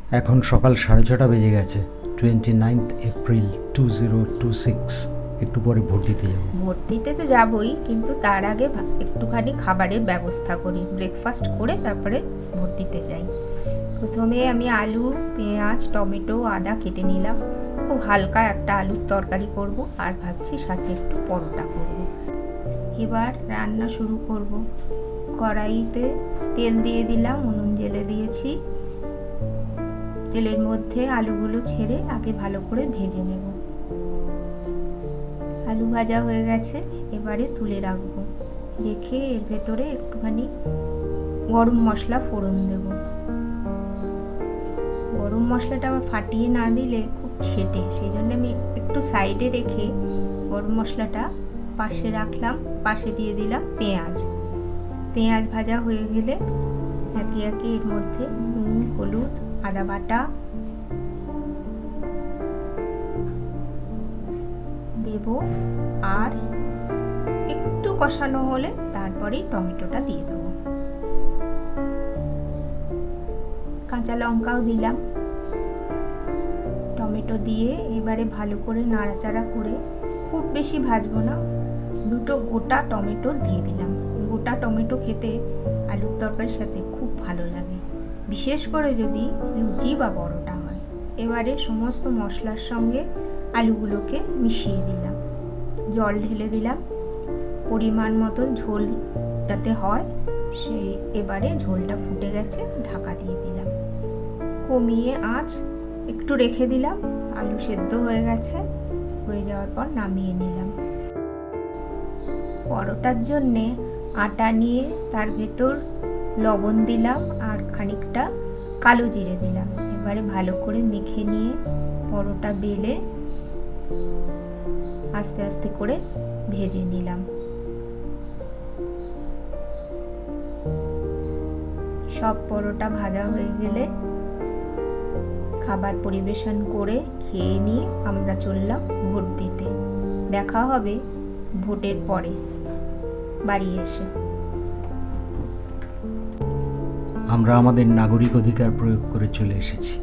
এখন সকাল 6:30 বেজে গেছে। 29 এপ্রিল 2026। একটু পরে ভোট দিতে যাব। ভোট দিতে তো যাবই, কিন্তু তার আগে একটুখানি খাবারের ব্যবস্থা করি, ব্রেকফাস্ট করে তারপরে ভোট দিতে যাই। প্রথমে আমি আলু, পেঁয়াজ, টমেটো, আদা কেটে নিলাম। খুব হালকা একটা আলুর তরকারি করব, আর ভাবছি সাথে একটু পরোটা করব। এবার রান্না শুরু করব। কড়াইতে তেল দিয়ে দিলাম, উনুন জ্বেলে দিয়েছি। তেলের মধ্যে আলুগুলো ছেড়ে আগে ভালো করে ভেজে নেব। আলু ভাজা হয়ে গেছে, এবারে তুলে রাখবো। রেখে এর ভেতরে একটুখানি গরম মশলা ফোড়ন দেব। গরম মশলাটা আবার ফাটিয়ে না দিলে খুব ছেটে, সেই জন্য আমি একটু সাইডে রেখে গরম মশলাটা পাশে রাখলাম। পাশে দিয়ে দিলাম পেঁয়াজ। পেঁয়াজ ভাজা হয়ে গেলে একে একে এর মধ্যে নুন, হলুদ, আদা বাটা দেব, আর একটু কষানো হলে তারপরেই টমেটোটা দিয়ে দেবো। কাঁচা লঙ্কাও দিলাম। টমেটো দিয়ে এবারে ভালো করে নাড়াচাড়া করে, খুব বেশি ভাজবো না, দুটো গোটা টমেটো দিয়ে দিলাম। গোটা টমেটো খেতে আলুর তরকারির সাথে খুব ভালো লাগে, বিশেষ করে যদি লুচি বা পরোটা হয়। এবারে সমস্ত মশলার সঙ্গে আলুগুলোকে মিশিয়ে দিলাম। জল ঢেলে দিলাম, পরিমাণ মতো ঝোল যাতে হয় সেই। এবারে ঝোলটা ফুটে গেছে, ঢাকা দিয়ে দিলাম। কমিয়ে আঁচ একটু রেখে দিলাম। আলু সেদ্ধ হয়ে গেছে, হয়ে যাওয়ার পর নামিয়ে নিলাম। পরোটার জন্যে আটা নিয়ে তার ভেতর লবণ দিলাম আর খানিকটা কালো জিরে দিলাম। এবারে ভালো করে মেখে নিয়ে পরোটা বেলে আস্তে আস্তে করে ভেজে নিলাম। সব পরোটা ভাজা হয়ে গেলে খাবার পরিবেশন করে খেয়ে নিয়ে আমরা চললাম ভোট দিতে। দেখা হবে ভোটের পরে বাড়ি এসে। আমরা আমাদের নাগরিক অধিকার প্রয়োগ করে চলে এসেছি।